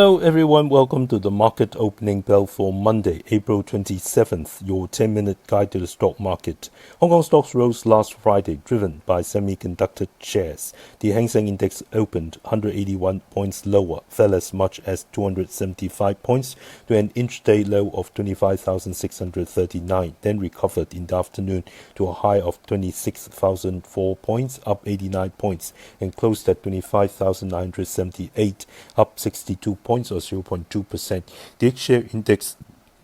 Hello everyone, welcome to the market opening bell for Monday, April 27th, your 10-minute guide to the stock market. Hong Kong stocks rose last Friday, driven by semiconductor shares. The Hang Seng Index opened 181 points lower, fell as much as 275 points to an intraday low of 25,639, then recovered in the afternoon to a high of 26,004 points, up 89 points, and closed at 25,978, up 62 points or 0.2%. The H-share index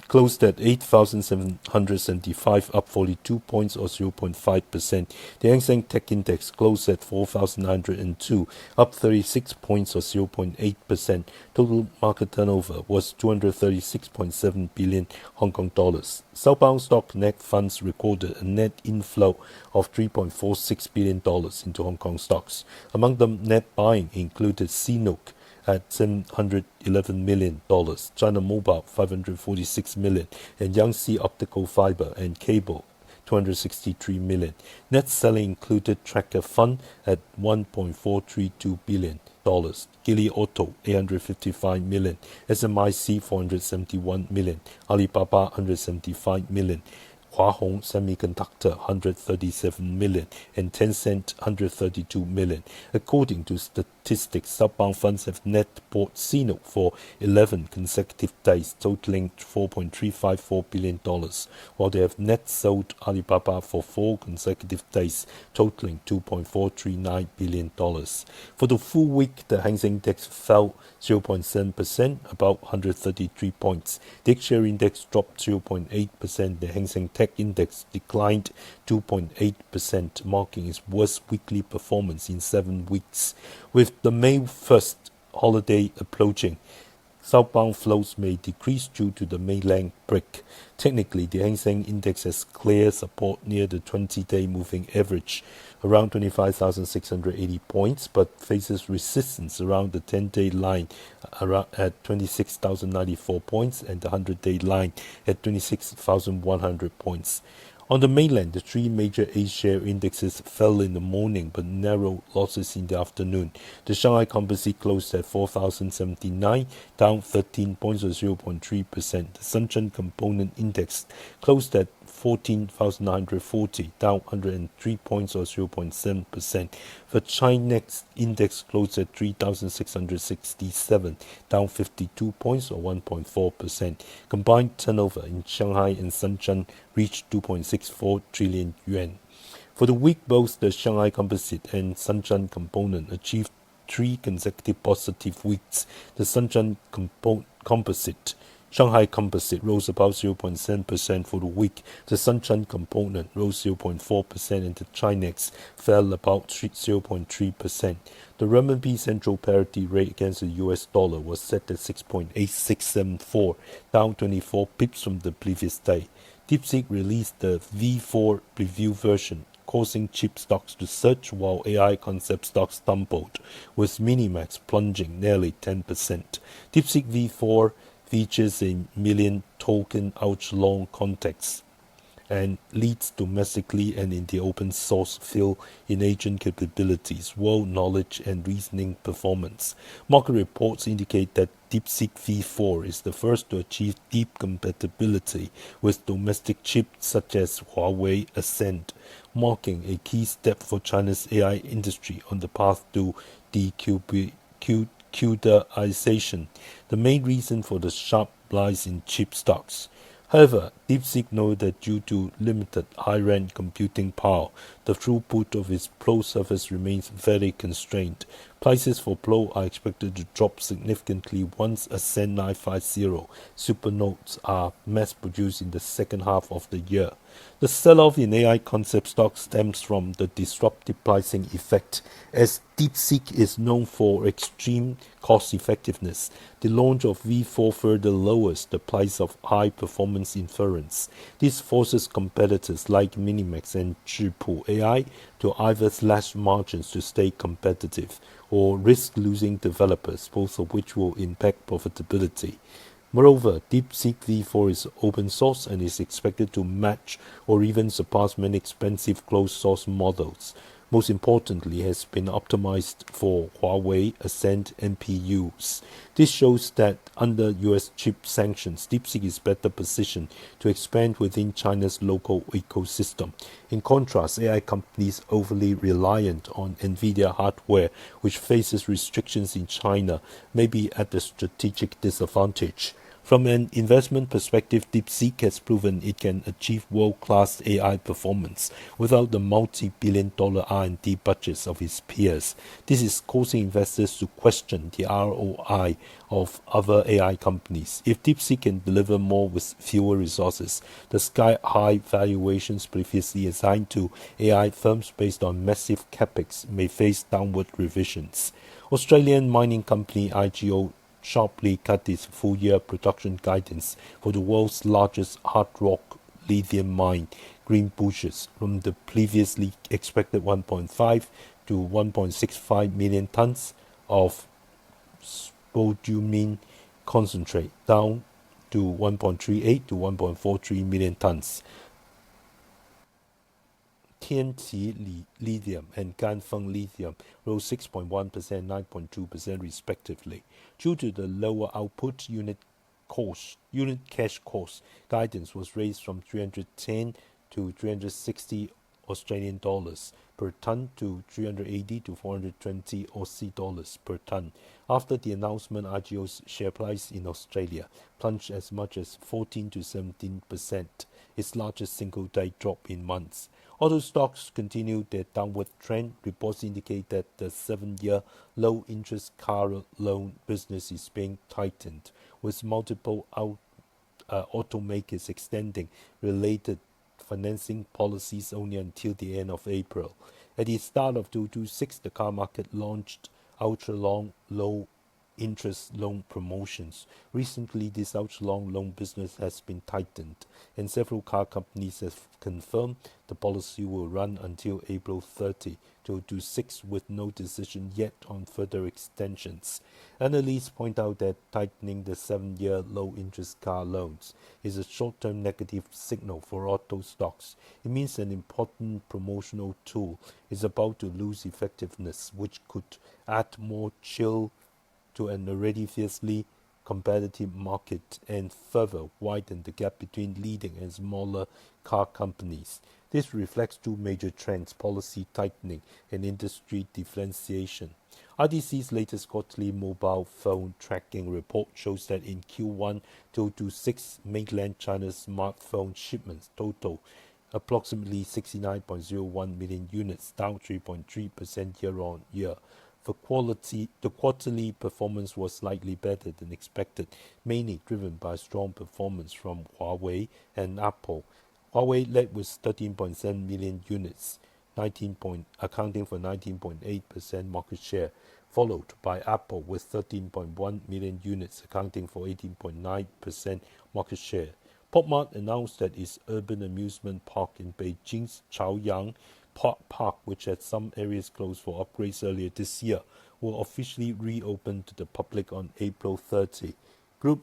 closed at 8,775, up 42 points or 0.5%. The Hang Seng Tech Index closed at 4,902, up 36 points or 0.8%. Total market turnover was 236.7 billion Hong Kong dollars. Southbound stock net funds recorded a net inflow of $3.46 billion into Hong Kong stocks. Among them, net buying included CNOOC at $711 million, China Mobile $546 million, and Yangtze Optical Fiber and Cable $263 million. Net selling included Tracker Fund at $1.432 billion, Geely Auto $855 million, SMIC $471 million, Alibaba $175 million, Huawei Semiconductor $137 million, and Tencent $132 million. According to statistics, Southbound funds have net bought CNOOC for 11 consecutive days, totaling $4.354 billion, while they have net sold Alibaba for 4 consecutive days, totaling $2.439 billion. For the full week, the Hang Seng Index fell 0.7%, about 133 points. The H-share index dropped 0.8%. The Hang Seng Tech Index declined 2.8%, marking its worst weekly performance in 7 weeks. With the May 1st holiday approaching, southbound flows may decrease due to the mainland break. Technically, the Hang Seng Index has clear support near the 20-day moving average, around 25,680 points, but faces resistance around the 10-day line at 26,094 points and the 100-day line at 26,100 points. On the mainland, the 3 major A-share indexes fell in the morning but narrowed losses in the afternoon. The Shanghai Composite closed at 4,079, down 13 points or 0.3%. The Shenzhen Component Index closed at 14,940, down 103 points or 0.7%. The Chinex Index closed at 3,667, down 52 points or 1.4%. Combined turnover in Shanghai and Shenzhen reached 2.64 trillion yuan. For the week, both the Shanghai Composite and Shenzhen Component achieved 3 consecutive positive weeks. The Shenzhen Shanghai Composite rose about 0.7% for the week. The Shenzhen Component rose 0.4% and the Chinex fell about 0.3%. The renminbi central parity rate against the US dollar was set at 6.8674, down 24 pips from the previous day. DeepSeek released the V4 preview version, causing chip stocks to surge while AI concept stocks tumbled, with Minimax plunging nearly 10%. DeepSeek V4 features a million token ouch-long context and leads domestically and in the open source field in agent capabilities, world knowledge and reasoning performance. Market reports indicate that DeepSeek V4 is the first to achieve deep compatibility with domestic chips such as Huawei Ascend, marking a key step for China's AI industry on the path to decubeization, the main reason for the sharp rise in chip stocks. However, DeepSeek noted that due to limited high-end computing power, the throughput of its Pro service remains very constrained. Prices for Pro are expected to drop significantly once Ascend 950 supernodes are mass-produced in the second half of the year. The sell-off in AI concept stocks stems from the disruptive pricing effect. As DeepSeek is known for extreme cost-effectiveness, the launch of V4 further lowers the price of high-performance inference. This forces competitors like Minimax and Zhipu AI to either slash margins to stay competitive or risk losing developers, both of which will impact profitability. Moreover, DeepSeek V4 is open source and is expected to match or even surpass many expensive closed source models. most importantly, has been optimized for Huawei Ascend NPUs. This shows that under US chip sanctions, DeepSeek is better positioned to expand within China's local ecosystem. In contrast, AI companies overly reliant on NVIDIA hardware, which faces restrictions in China, may be at a strategic disadvantage. From an investment perspective, DeepSeek has proven it can achieve world-class AI performance without the multi-billion-dollar R&D budgets of its peers. This is causing investors to question the ROI of other AI companies. If DeepSeek can deliver more with fewer resources, the sky-high valuations previously assigned to AI firms based on massive capex may face downward revisions. Australian mining company IGO sharply cut its full-year production guidance for the world's largest hard rock lithium mine, Greenbushes, from the previously expected 1.5 to 1.65 million tons of spodumene concentrate, down to 1.38 to 1.43 million tons. Tianqi Lithium and Ganfeng Lithium rose 6.1% and 9.2% respectively. Due to the lower output, unit cash cost guidance was raised from 310 to 360 Australian dollars per ton to 380 to 420 Aussie dollars per ton. After the announcement, IGO's share price in Australia plunged as much as 14 to 17%, its largest single-day drop in months. Auto stocks continued their downward trend. Reports indicate that the 7-year low-interest car loan business is being tightened, with multiple automakers extending related financing policies only until the end of April. At the start of 2026, the car market launched ultra-long low-interest loan promotions. Recently, this ultra-long loan business has been tightened, and several car companies have confirmed the policy will run until April 30, 2026, with no decision yet on further extensions. Analysts point out that tightening the 7-year low-interest car loans is a short-term negative signal for auto stocks. It means an important promotional tool is about to lose effectiveness, which could add more chill to an already fiercely competitive market and further widen the gap between leading and smaller car companies. This reflects two major trends: policy tightening and industry differentiation. IDC's latest quarterly mobile phone tracking report shows that in Q1 2026, mainland China's smartphone shipments total approximately 69.01 million units, down 3.3% year-on-year. The quarterly performance was slightly better than expected, mainly driven by strong performance from Huawei and Apple. Huawei led with 13.7 million units, accounting for 19.8% market share, followed by Apple with 13.1 million units, accounting for 18.9% market share. Pop Mart announced that its urban amusement park in Beijing's Chaoyang Park, which had some areas closed for upgrades earlier this year, will officially reopen to the public on April 30. Group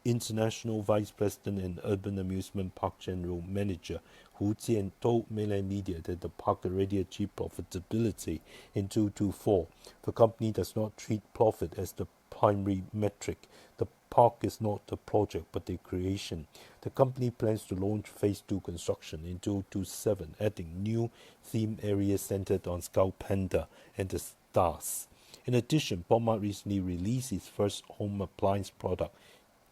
International Vice President and Urban Amusement Park General Manager Hu Jian told mainland media that the park already achieved profitability in 2024. The company does not treat profit as the primary metric. The park is not a project but a creation. The company plans to launch Phase 2 construction in 2027, adding new theme areas centered on Scout Panda and the stars. In addition, Pop Mart recently released its first home appliance product,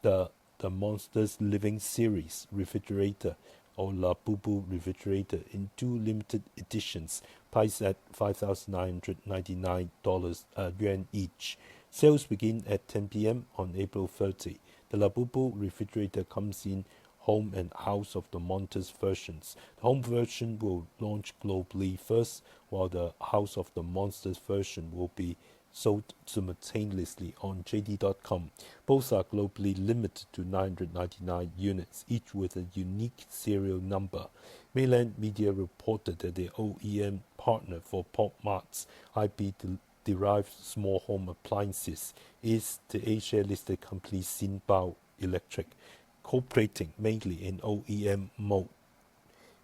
the Monsters Living Series refrigerator, or Labubu refrigerator, in 2 limited editions, priced at $5,999 yuan each. Sales begin at 10 p.m. on April 30. The Labubu refrigerator comes in Home and House of the Monsters versions. The Home version will launch globally first, while the House of the Monsters version will be sold simultaneously on JD.com. Both are globally limited to 999 units, each with a unique serial number. Mainland media reported that the OEM partner for Pop Mart's IP-derived small home appliances is the Asia-listed company Xinbao Electric, cooperating mainly in OEM mode.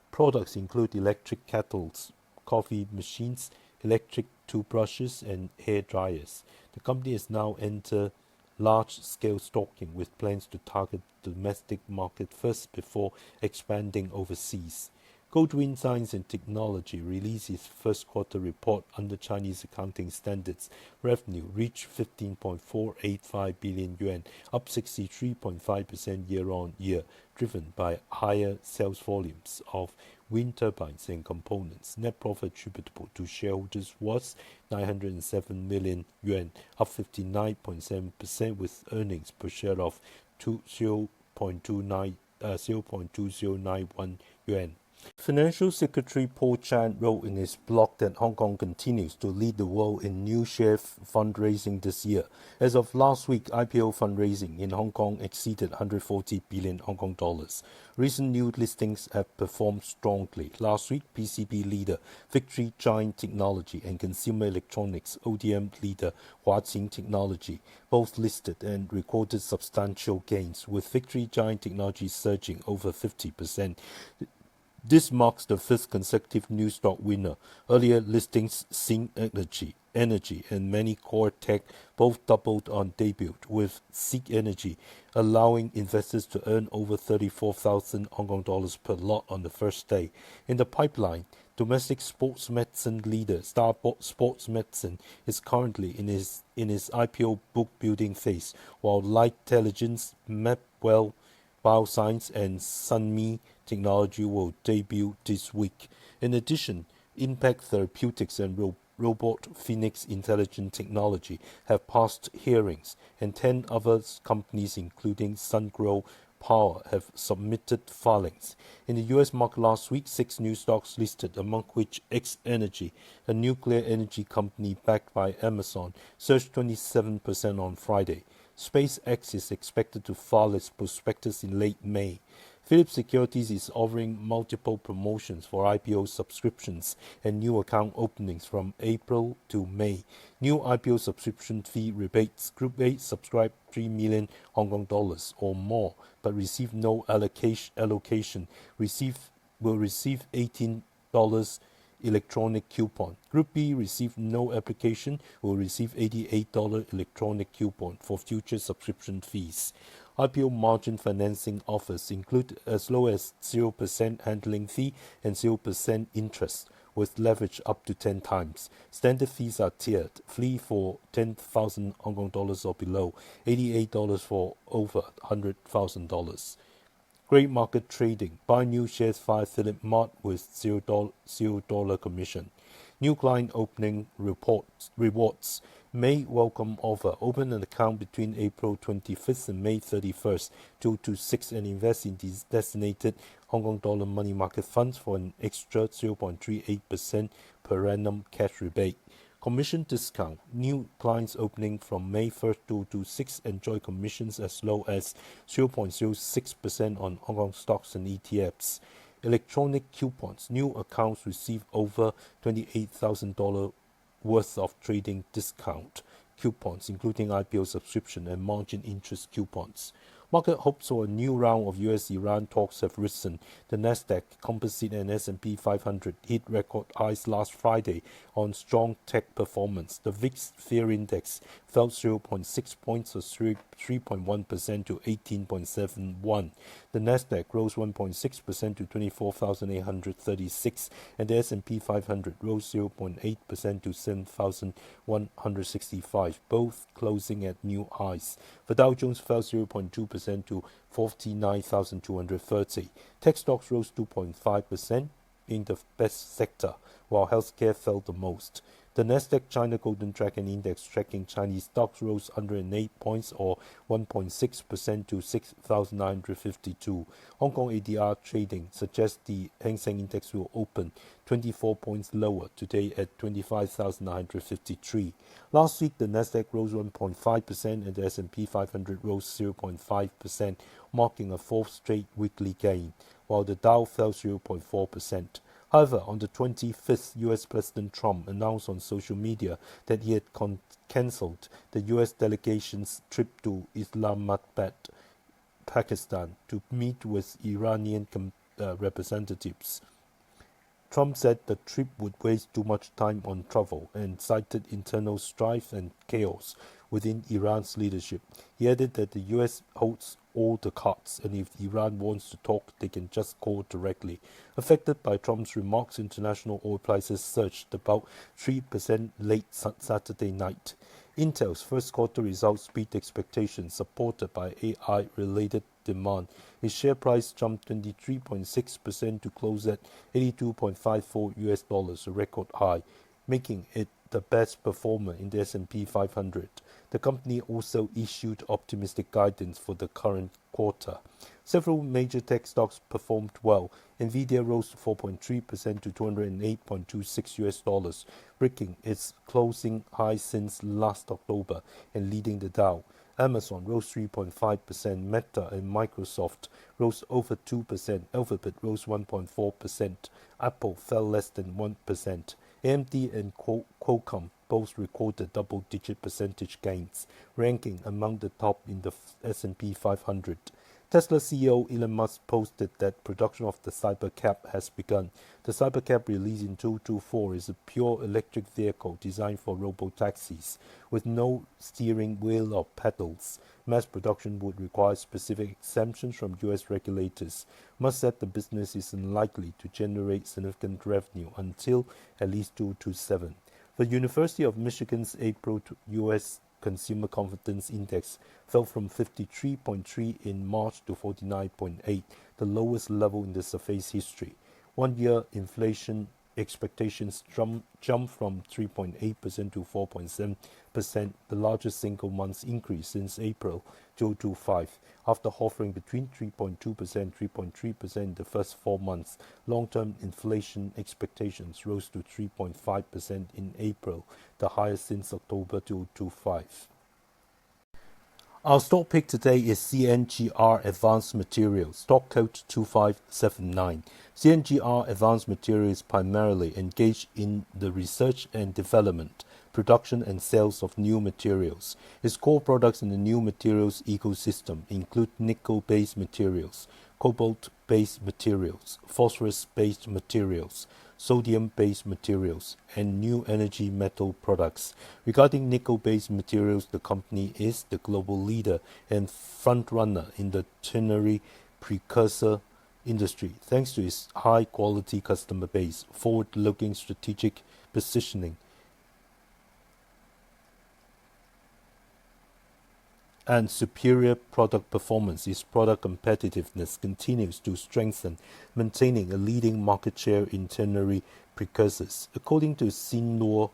Products include electric kettles, coffee machines, electric toothbrushes, and hair dryers. The company has now entered large-scale stocking with plans to target the domestic market first before expanding overseas. Goldwind Science and Technology released its first quarter report under Chinese accounting standards. Revenue reached 15.485 billion yuan, up 63.5% year-on-year, driven by higher sales volumes of wind turbines and components. Net profit attributable to shareholders was 907 million yuan, up 59.7%, with earnings per share of 0.2091 yuan. Financial Secretary Paul Chan wrote in his blog that Hong Kong continues to lead the world in new share fundraising this year. As of last week, IPO fundraising in Hong Kong exceeded 140 billion Hong Kong dollars. Recent new listings have performed strongly. Last week, PCB leader Victory Giant Technology and consumer electronics ODM leader Huaqing Technology both listed and recorded substantial gains, with Victory Giant Technology surging over 50%. This marks the fifth consecutive new stock winner. Earlier listings, CNGR Energy and many core tech both doubled on debut, with CNGR Energy allowing investors to earn over 34,000 Hong Kong dollars per lot on the first day. In the pipeline, domestic sports medicine leader Star Sports Medicine is currently in his IPO book building phase, while Light Intelligence, Mapwell Bioscience and Sunmi Technology will debut this week. In addition, Impact Therapeutics and Robot Phoenix Intelligent Technology have passed hearings, and 10 other companies including SunGrow Power have submitted filings. In the U.S. market last week, 6 new stocks listed, among which X Energy, a nuclear energy company backed by Amazon, surged 27% on Friday. SpaceX is expected to file its prospectus in late May. Philips Securities is offering multiple promotions for IPO subscriptions and new account openings from April to May. New IPO subscription fee rebates: Group A subscribe 3 million Hong Kong dollars or more but receive no allocation will receive $18 electronic coupon. Group B receive no application will receive $88 electronic coupon for future subscription fees. IPO margin financing offers include as low as 0% handling fee and 0% interest, with leverage up to 10 times. Standard fees are tiered: fee for 10,000 Hong Kong dollars or below, $88 for over $100,000. Great market trading. Buy new shares via Philip Mart with $0 commission. New client opening rewards. May welcome offer. Open an account between April 25th and May 31st, 2026, and invest in these designated Hong Kong dollar money market funds for an extra 0.38% per annum cash rebate. Commission discount. New clients opening from May 1st, 2026 enjoy commissions as low as 0.06% on Hong Kong stocks and ETFs. Electronic coupons. New accounts receive over $28,000 worth of trading discount coupons, including IPO subscription and margin interest coupons. Market hopes for a new round of US-Iran talks have risen. The Nasdaq Composite and S&P 500 hit record highs last Friday on strong tech performance. The VIX Fear Index fell 0.6 points or 3.1% to 18.71. The Nasdaq rose 1.6% to 24,836, and the S&P 500 rose 0.8% to 7,165, both closing at new highs. The Dow Jones fell 0.2% to 49,230. Tech stocks rose 2.5%, being the best sector, while healthcare fell the most. The Nasdaq China Golden Dragon Index tracking Chinese stocks rose 108 points or 1.6% to 6,952. Hong Kong ADR trading suggests the Hang Seng Index will open 24 points lower today at 25,953. Last week, the Nasdaq rose 1.5% and the S&P 500 rose 0.5%, marking a fourth straight weekly gain, while the Dow fell 0.4%. However, on the 25th, U.S. President Trump announced on social media that he had cancelled the U.S. delegation's trip to Islamabad, Pakistan, to meet with Iranian representatives. Trump said the trip would waste too much time on travel and cited internal strife and chaos within Iran's leadership. He added that the US holds all the cards, and if Iran wants to talk, they can just call directly. Affected by Trump's remarks, international oil prices surged about 3% late Saturday night. Intel's first quarter results beat expectations, supported by AI-related demand. Its share price jumped 23.6% to close at $82.54, a record high, making it the best performer in the S&P 500. The company also issued optimistic guidance for the current quarter. Several major tech stocks performed well. Nvidia rose 4.3% to $208.26, breaking its closing high since last October and leading the Dow. Amazon rose 3.5%, Meta and Microsoft rose over 2%, Alphabet rose 1.4%, Apple fell less than 1%. AMD and Qualcomm both recorded double-digit percentage gains, ranking among the top in the S&P 500. Tesla CEO Elon Musk posted that production of the Cybercab has begun. The Cybercab, released in 2024, is a pure electric vehicle designed for robotaxis with no steering wheel or pedals. Mass production would require specific exemptions from U.S. regulators. Musk said the business is unlikely to generate significant revenue until at least 2027. The University of Michigan's April U.S. Consumer Confidence Index fell from 53.3 in March to 49.8, the lowest level in the survey's history. One-year inflation expectations jumped from 3.8% to 4.7%, the largest single-month increase since April 2025. After hovering between 3.2% and 3.3% in the first 4 months, long-term inflation expectations rose to 3.5% in April, the highest since October 2025. Our stock pick today is CNGR Advanced Material, stock code 2579. CNGR Advanced Material is primarily engaged in the research and development, production and sales of new materials. Its core products in the new materials ecosystem include nickel-based materials, cobalt-based materials, phosphorus-based materials, sodium-based materials, and new energy metal products. Regarding nickel-based materials, the company is the global leader and frontrunner in the ternary precursor industry, thanks to its high-quality customer base, forward-looking strategic positioning, and superior product performance. Its product competitiveness continues to strengthen, maintaining a leading market share in ternary precursors. According to CNOOC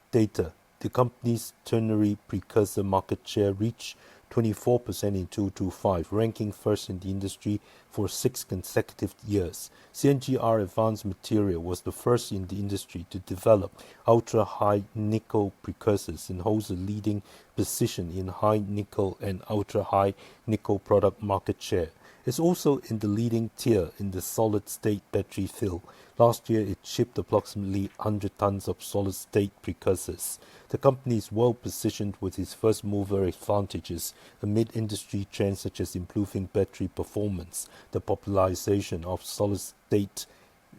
data, the company's ternary precursor market share reached 24% in 2025, ranking first in the industry for 6 consecutive years. CNGR Advanced Material was the first in the industry to develop ultra-high nickel precursors and holds a leading position in high nickel and ultra-high nickel product market share. It's also in the leading tier in the solid-state battery field. Last year, it shipped approximately 100 tons of solid-state precursors. The company is well positioned with its first-mover advantages amid industry trends such as improving battery performance, the popularization of solid-state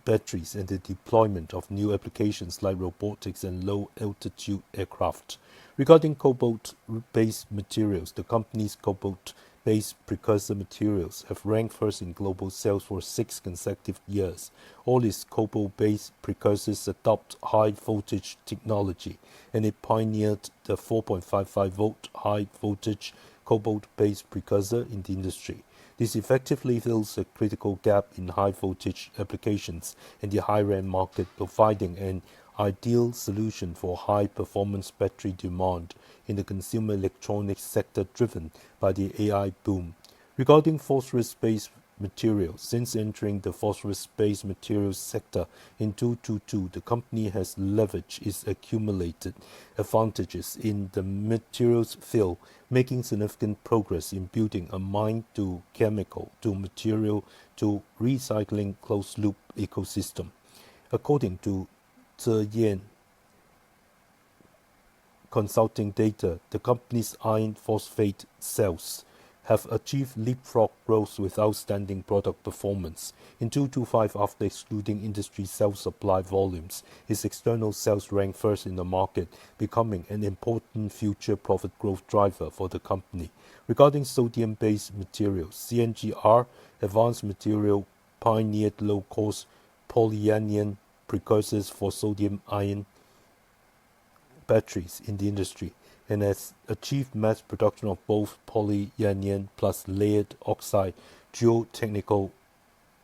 batteries, and the deployment of new applications like robotics and low-altitude aircraft. Regarding cobalt-based materials, the company's cobalt-based precursor materials have ranked first in global sales for 6 consecutive years. All its cobalt-based precursors adopt high-voltage technology, and it pioneered the 4.55-volt high-voltage cobalt-based precursor in the industry. This effectively fills a critical gap in high-voltage applications in the high-end market, providing an ideal solution for high-performance battery demand in the consumer electronics sector driven by the AI boom. Regarding phosphorus-based materials, since entering the phosphorus-based materials sector in 2022, the company has leveraged its accumulated advantages in the materials field, making significant progress in building a mine-to-chemical to material to recycling closed-loop ecosystem. According to Zheyan Consulting data, the company's iron phosphate cells have achieved leapfrog growth with outstanding product performance. In 2025, after excluding industry self-supply volumes, its external sales ranked first in the market, becoming an important future profit growth driver for the company. Regarding sodium-based materials, CNGR Advanced Material pioneered low-cost polyanion precursors for sodium-ion batteries in the industry and has achieved mass production of both polyanion plus layered oxide geotechnical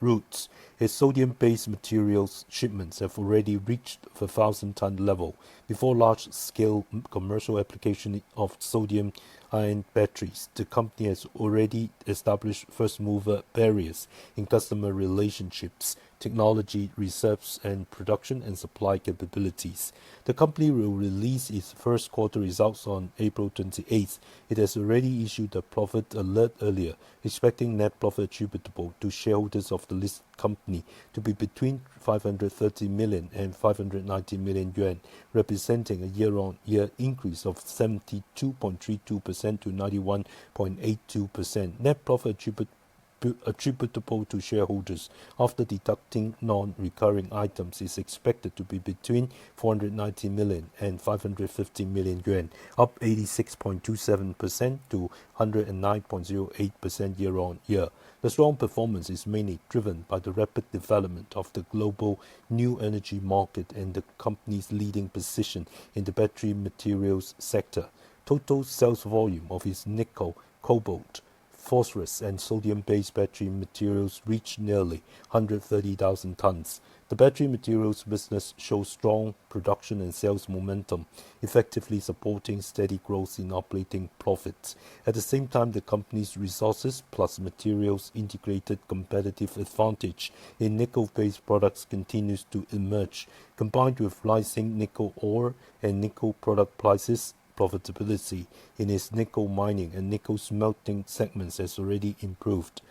routes. Its sodium-based materials shipments have already reached the 1,000-ton level. Before large-scale commercial application of sodium-ion batteries, the company has already established first-mover barriers in customer relationships, technology, research and production, and supply capabilities. The company will release its first quarter results on April 28th. It has already issued a profit alert earlier, expecting net profit attributable to shareholders of the listed company to be between 530 million and 590 million yuan, representing a year-on-year increase of 72.32% to 91.82%. Net profit attributable to shareholders after deducting non-recurring items is expected to be between 490 million and 550 million yuan, up 86.27% to 109.08% year-on-year. The strong performance is mainly driven by the rapid development of the global new energy market and the company's leading position in the battery materials sector. Total sales volume of its nickel, cobalt, phosphorus and sodium-based battery materials reached nearly 130,000 tons. The battery materials business shows strong production and sales momentum, effectively supporting steady growth in operating profits. At the same time, the company's resources plus materials integrated competitive advantage in nickel-based products continues to emerge. Combined with rising nickel ore and nickel product prices, profitability in its nickel mining and nickel smelting segments has already improved,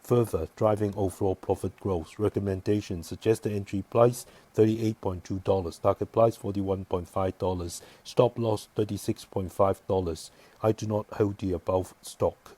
further driving overall profit growth. Recommendations suggest the entry price $38.2, target price $41.5, stop loss $36.5. I do not hold the above stock.